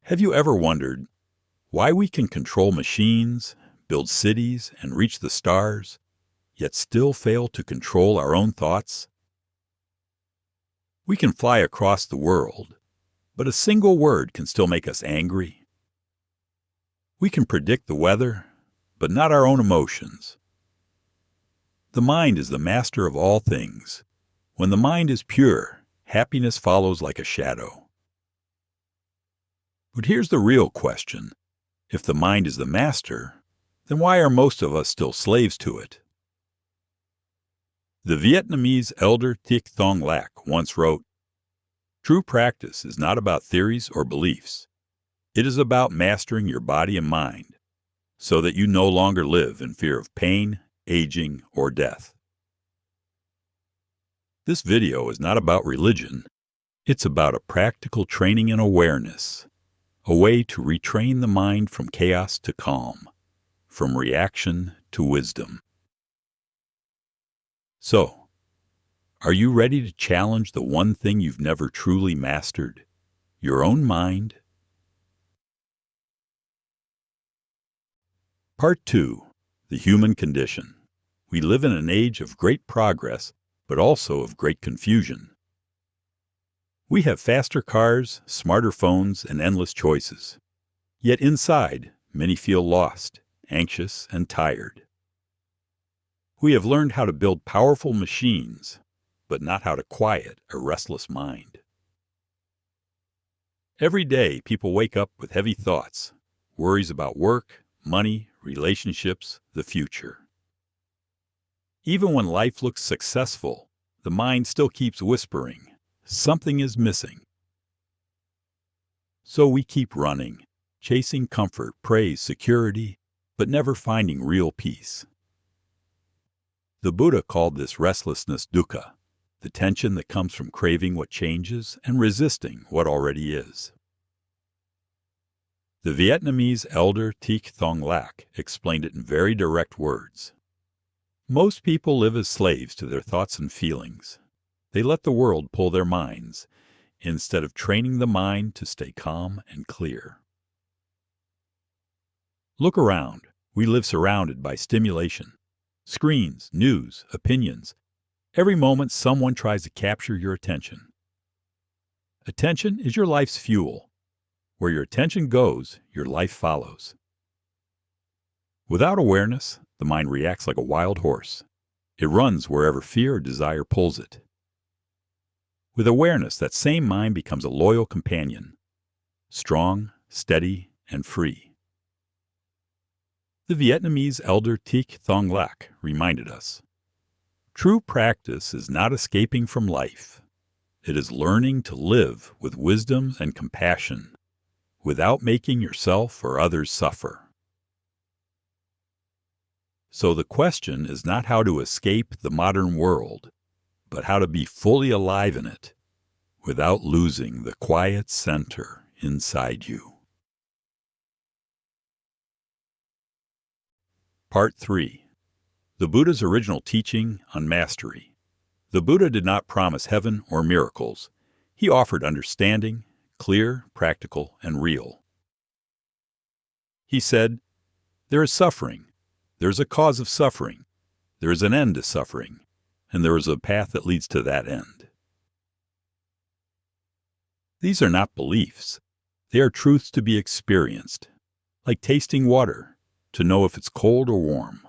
Have you ever wondered why we can control machines, build cities, and reach the stars, yet still fail to control our own thoughts? We can fly across the world, but a single word can still make us angry. We can predict the weather, but not our own emotions. The mind is the master of all things. When the mind is pure, happiness follows like a shadow. But here's the real question. If the mind is the master, then why are most of us still slaves to it? The Vietnamese elder Thich Thong Lac once wrote, "True practice is not about theories or beliefs. It is about mastering your body and mind, so that you no longer live in fear of pain, aging, or death." This video is not about religion. It's about a practical training in awareness, a way to retrain the mind from chaos to calm, from reaction to wisdom. So, are you ready to challenge the one thing you've never truly mastered, your own mind? Part 2. The Human Condition. We live in an age of great progress, but also of great confusion. We have faster cars, smarter phones, and endless choices. Yet inside, many feel lost, anxious, and tired. We have learned how to build powerful machines, but not how to quiet a restless mind. Every day, people wake up with heavy thoughts, worries about work, money, relationships, the future. Even when life looks successful, the mind still keeps whispering, something is missing. So we keep running, chasing comfort, praise, security, but never finding real peace. The Buddha called this restlessness dukkha, the tension that comes from craving what changes and resisting what already is. The Vietnamese elder Thich Thong Lac explained it in very direct words. Most people live as slaves to their thoughts and feelings. They let the world pull their minds, instead of training the mind to stay calm and clear. Look around. We live surrounded by stimulation. Screens, news, opinions. Every moment someone tries to capture your attention. Attention is your life's fuel. Where your attention goes, your life follows. Without awareness, the mind reacts like a wild horse. It runs wherever fear or desire pulls it. With awareness, that same mind becomes a loyal companion, strong, steady, and free. The Vietnamese elder Thich Thong Lac reminded us, true practice is not escaping from life. It is learning to live with wisdom and compassion, without making yourself or others suffer. So the question is not how to escape the modern world, but how to be fully alive in it, without losing the quiet center inside you. Part 3. The Buddha's original teaching on mastery. The Buddha did not promise heaven or miracles. He offered understanding, clear, practical, and real. He said, "There is suffering. There is a cause of suffering. There is an end to suffering. And there is a path that leads to that end." These are not beliefs. They are truths to be experienced, like tasting water, to know if it's cold or warm.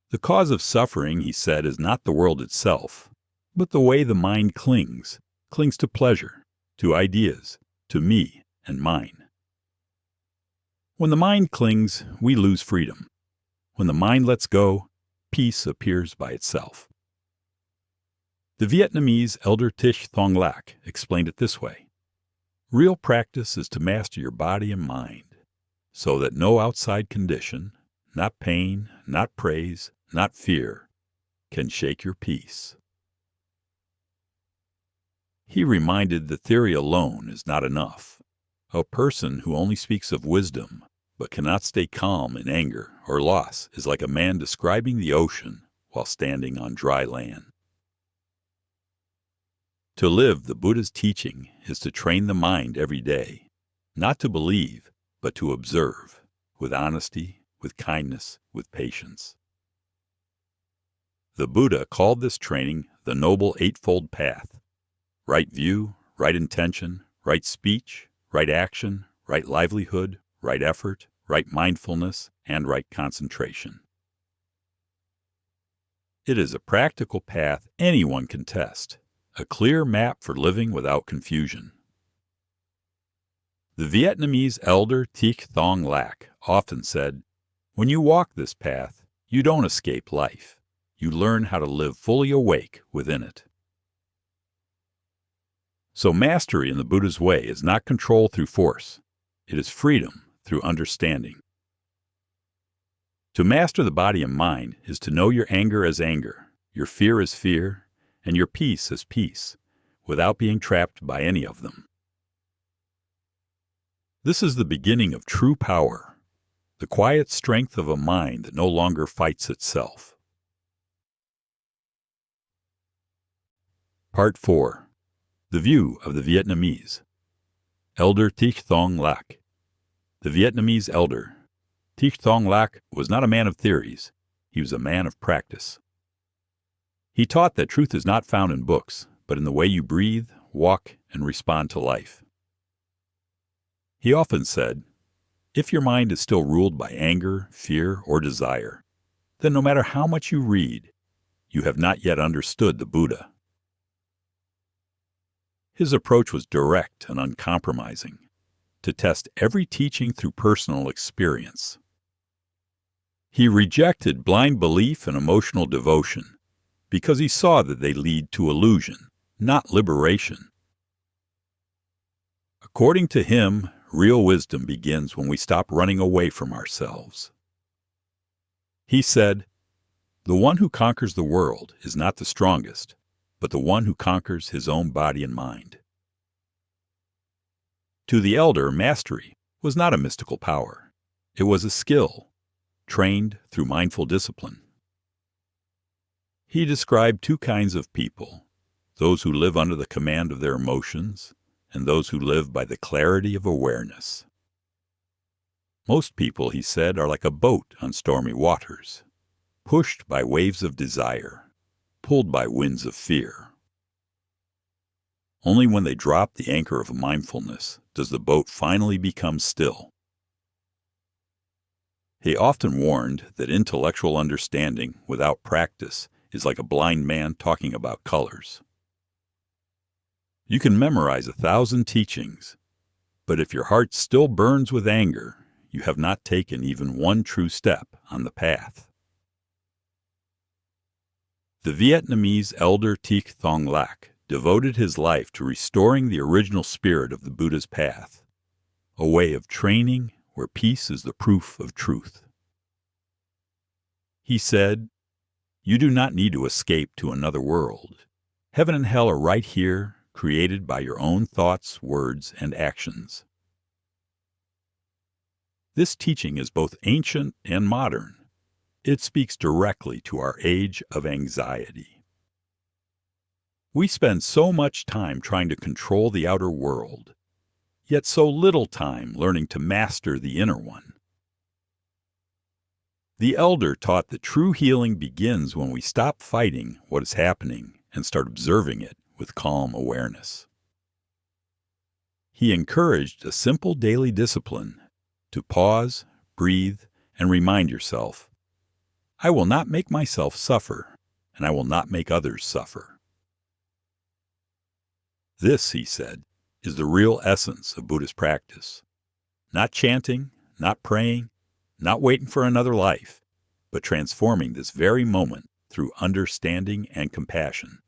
The cause of suffering, he said, is not the world itself, but the way the mind clings to pleasure, to ideas, to me and mine. When the mind clings, we lose freedom. When the mind lets go, peace appears by itself. The Vietnamese elder Thich Thong Lac explained it this way. Real practice is to master your body and mind, so that no outside condition, not pain, not praise, not fear, can shake your peace. He reminded that theory alone is not enough. A person who only speaks of wisdom, but cannot stay calm in anger or loss, is like a man describing the ocean while standing on dry land. To live the Buddha's teaching is to train the mind every day, not to believe, but to observe, with honesty, with kindness, with patience. The Buddha called this training the Noble Eightfold Path: right view, right intention, right speech, right action, right livelihood, right effort, right mindfulness, and right concentration. It is a practical path anyone can test, a clear map for living without confusion. The Vietnamese elder Thich Thong Lac often said, "When you walk this path, you don't escape life. You learn how to live fully awake within it." So mastery in the Buddha's way is not control through force. It is freedom through understanding. To master the body and mind is to know your anger as anger, your fear as fear, and your peace as peace, without being trapped by any of them. This is the beginning of true power, the quiet strength of a mind that no longer fights itself. Part 4. The View of the Vietnamese. Elder Thich Thong Lac. The Vietnamese elder. Thich Thong Lac was not a man of theories. He was a man of practice. He taught that truth is not found in books, but in the way you breathe, walk, and respond to life. He often said, "If your mind is still ruled by anger, fear, or desire, then no matter how much you read, you have not yet understood the Buddha." His approach was direct and uncompromising, to test every teaching through personal experience. He rejected blind belief and emotional devotion because he saw that they lead to illusion, not liberation. According to him, real wisdom begins when we stop running away from ourselves. He said, "The one who conquers the world is not the strongest, but the one who conquers his own body and mind." To the elder, mastery was not a mystical power. It was a skill, trained through mindful discipline. He described two kinds of people: those who live under the command of their emotions, and those who live by the clarity of awareness. Most people, he said, are like a boat on stormy waters, pushed by waves of desire, pulled by winds of fear. Only when they drop the anchor of mindfulness does the boat finally become still. He often warned that intellectual understanding without practice is like a blind man talking about colors. You can memorize 1,000 teachings, but if your heart still burns with anger, you have not taken even one true step on the path. The Vietnamese elder Thich Thong Lac devoted his life to restoring the original spirit of the Buddha's path, a way of training where peace is the proof of truth. He said, "You do not need to escape to another world. Heaven and hell are right here, created by your own thoughts, words, and actions." This teaching is both ancient and modern. It speaks directly to our age of anxiety. We spend so much time trying to control the outer world, yet so little time learning to master the inner one. The elder taught that true healing begins when we stop fighting what is happening and start observing it with calm awareness. He encouraged a simple daily discipline to pause, breathe, and remind yourself, "I will not make myself suffer, and I will not make others suffer." This, he said, is the real essence of Buddhist practice. Not chanting, not praying, not waiting for another life, but transforming this very moment through understanding and compassion.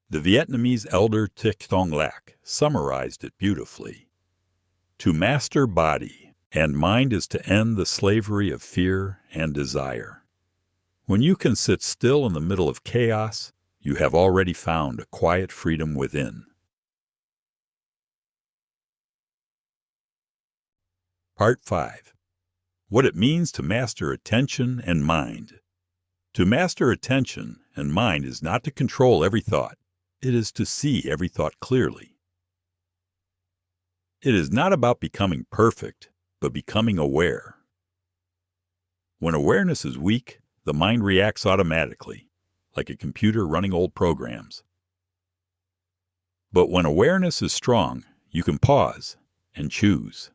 The Vietnamese elder Thich Thong Lac summarized it beautifully. To master body and mind is to end the slavery of fear and desire. When you can sit still in the middle of chaos, you have already found a quiet freedom within. Part 5. What it means to master attention and mind. To master attention and mind is not to control every thought. It is to see every thought clearly. It is not about becoming perfect, but becoming aware. When awareness is weak, the mind reacts automatically, like a computer running old programs. But when awareness is strong, you can pause and choose.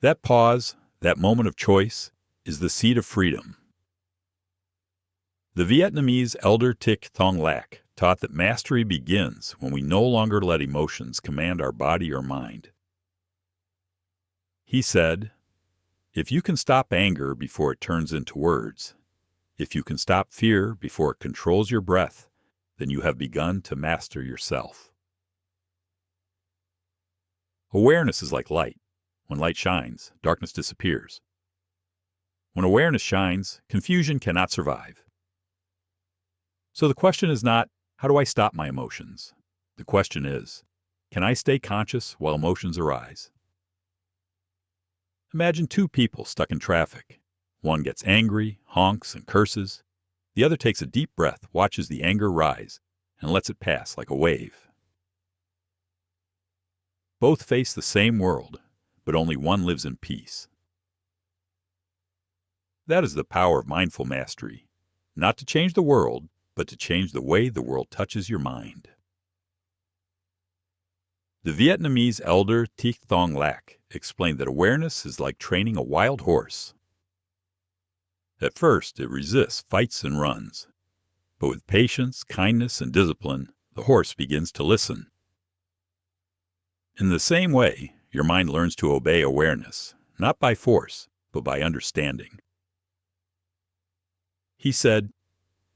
That pause, that moment of choice, is the seed of freedom. The Vietnamese elder Thich Thong Lac taught that mastery begins when we no longer let emotions command our body or mind. He said, "If you can stop anger before it turns into words, if you can stop fear before it controls your breath, then you have begun to master yourself." Awareness is like light. When light shines, darkness disappears. When awareness shines, confusion cannot survive. So the question is not, how do I stop my emotions? The question is, can I stay conscious while emotions arise? Imagine two people stuck in traffic. One gets angry, honks, and curses. The other takes a deep breath, watches the anger rise, and lets it pass like a wave. Both face the same world, but only one lives in peace. That is the power of mindful mastery, not to change the world, but to change the way the world touches your mind. The Vietnamese elder Thich Thong Lac explained that awareness is like training a wild horse. At first, it resists, fights, and runs. But with patience, kindness, and discipline, the horse begins to listen. In the same way, your mind learns to obey awareness, not by force, but by understanding. He said,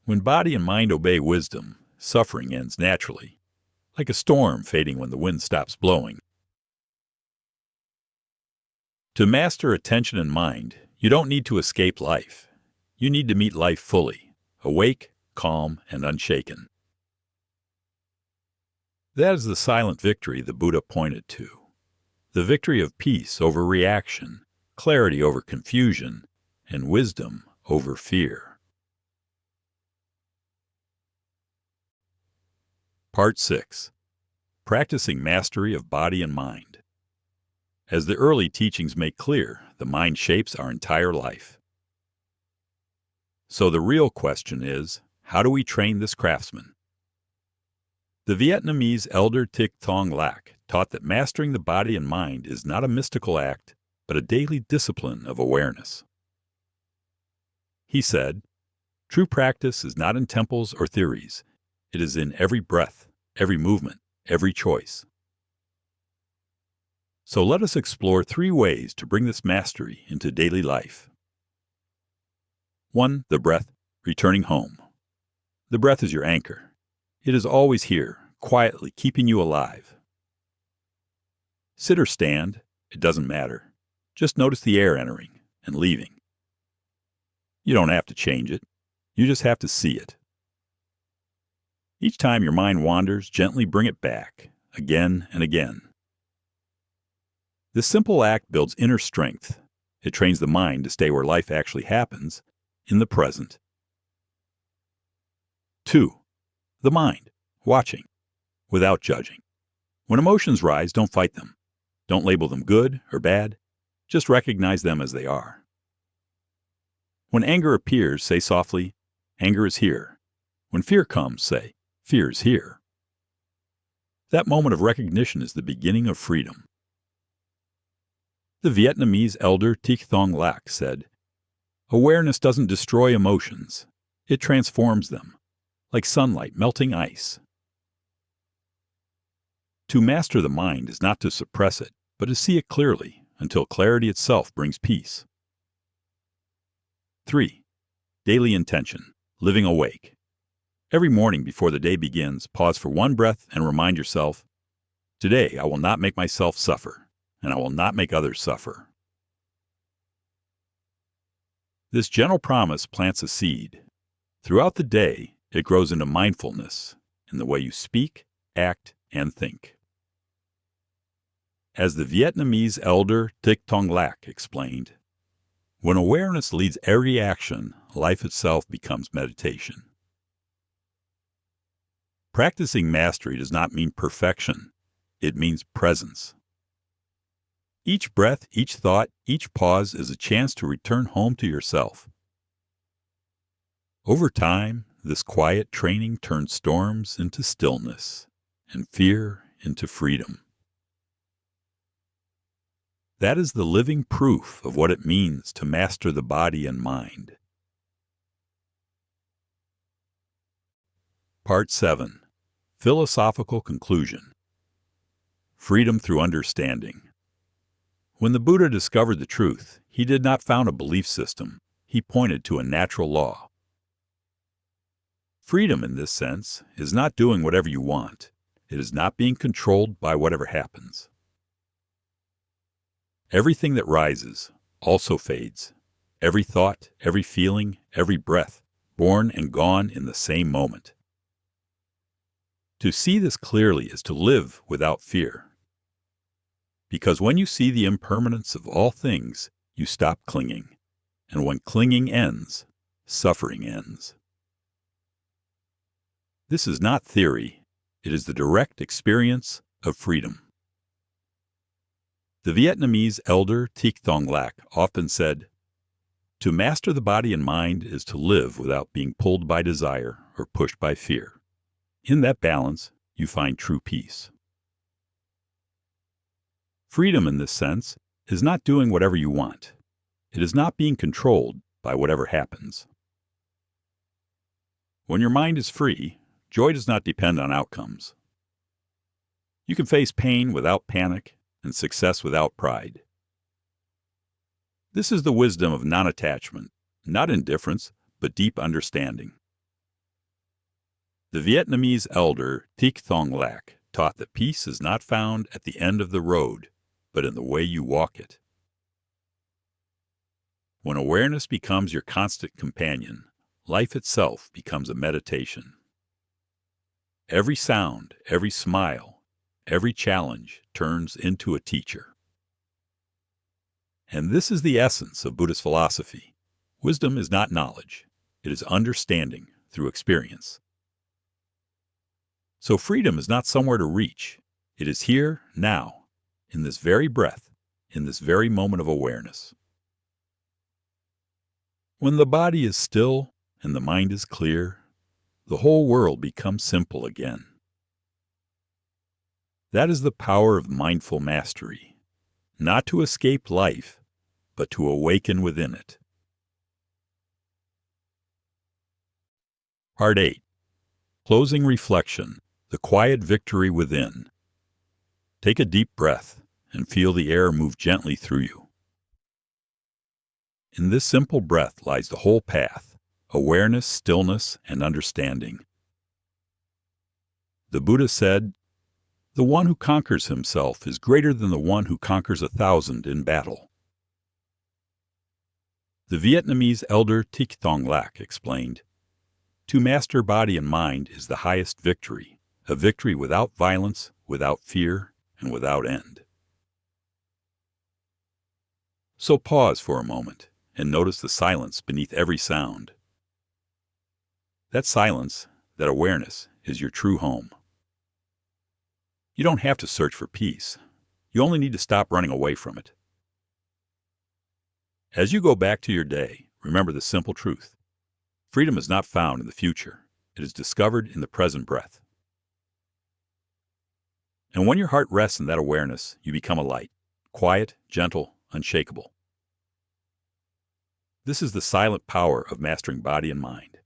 "When body and mind obey wisdom, suffering ends naturally, like a storm fading when the wind stops blowing." To master attention and mind, you don't need to escape life. You need to meet life fully, awake, calm, and unshaken. That is the silent victory the Buddha pointed to. The victory of peace over reaction, clarity over confusion, and wisdom over fear. Part 6. Practicing Mastery of Body and Mind. As the early teachings make clear, the mind shapes our entire life. So the real question is, how do we train this craftsman? The Vietnamese elder Thich Thong Lac taught that mastering the body and mind is not a mystical act, but a daily discipline of awareness. He said, "True practice is not in temples or theories. It is in every breath, every movement, every choice." So let us explore 3 ways to bring this mastery into daily life. 1. The breath, returning home. The breath is your anchor. It is always here, quietly keeping you alive. Sit or stand, it doesn't matter. Just notice the air entering and leaving. You don't have to change it. You just have to see it. Each time your mind wanders, gently bring it back, again and again. This simple act builds inner strength. It trains the mind to stay where life actually happens, in the present. 2. The mind, watching, without judging. When emotions rise, don't fight them. Don't label them good or bad. Just recognize them as they are. When anger appears, say softly, "Anger is here." When fear comes, say, "Fear is here." That moment of recognition is the beginning of freedom. The Vietnamese elder Thich Thong Lac said, "Awareness doesn't destroy emotions. It transforms them, like sunlight melting ice." To master the mind is not to suppress it, but to see it clearly, until clarity itself brings peace. 3. Daily intention, living awake. Every morning before the day begins, pause for 1 breath and remind yourself, "Today I will not make myself suffer, and I will not make others suffer." This gentle promise plants a seed. Throughout the day, it grows into mindfulness in the way you speak, act, and think. As the Vietnamese elder Thich Thong Lac explained, When awareness leads every action, life itself becomes meditation. Practicing mastery does not mean perfection. It means presence. Each breath, each thought, each pause is a chance to return home to yourself. Over time, this quiet training turns storms into stillness and fear into freedom. That is the living proof of what it means to master the body and mind. Part 7. Philosophical Conclusion. Freedom through understanding. When the Buddha discovered the truth, he did not found a belief system. He pointed to a natural law. Freedom, in this sense, is not doing whatever you want. It is not being controlled by whatever happens. Everything that rises also fades. Every thought, every feeling, every breath, born and gone in the same moment. To see this clearly is to live without fear. Because when you see the impermanence of all things, you stop clinging. And when clinging ends, suffering ends. This is not theory. It is the direct experience of freedom. The Vietnamese elder Thich Thong Lac often said, "To master the body and mind is to live without being pulled by desire or pushed by fear. In that balance, you find true peace." Freedom, in this sense, is not doing whatever you want. It is not being controlled by whatever happens. When your mind is free, joy does not depend on outcomes. You can face pain without panic and success without pride. This is the wisdom of non-attachment, not indifference, but deep understanding. The Vietnamese elder Thich Thong Lac taught that peace is not found at the end of the road, but in the way you walk it. When awareness becomes your constant companion, life itself becomes a meditation. Every sound, every smile, every challenge turns into a teacher. And this is the essence of Buddhist philosophy. Wisdom is not knowledge. It is understanding through experience. So freedom is not somewhere to reach. It is here, now, in this very breath, in this very moment of awareness. When the body is still and the mind is clear, the whole world becomes simple again. That is the power of mindful mastery, not to escape life, but to awaken within it. Part 8. Closing reflection, the quiet victory within. Take a deep breath and feel the air move gently through you. In this simple breath lies the whole path: awareness, stillness, and understanding. The Buddha said, "The one who conquers himself is greater than the one who conquers 1,000 in battle." The Vietnamese elder Thich Thong Lac explained, "To master body and mind is the highest victory, a victory without violence, without fear, and without end." So pause for a moment and notice the silence beneath every sound. That silence, that awareness, is your true home. You don't have to search for peace. You only need to stop running away from it. As you go back to your day, remember the simple truth. Freedom is not found in the future. It is discovered in the present breath. And when your heart rests in that awareness, you become a light, quiet, gentle, unshakable. This is the silent power of mastering body and mind.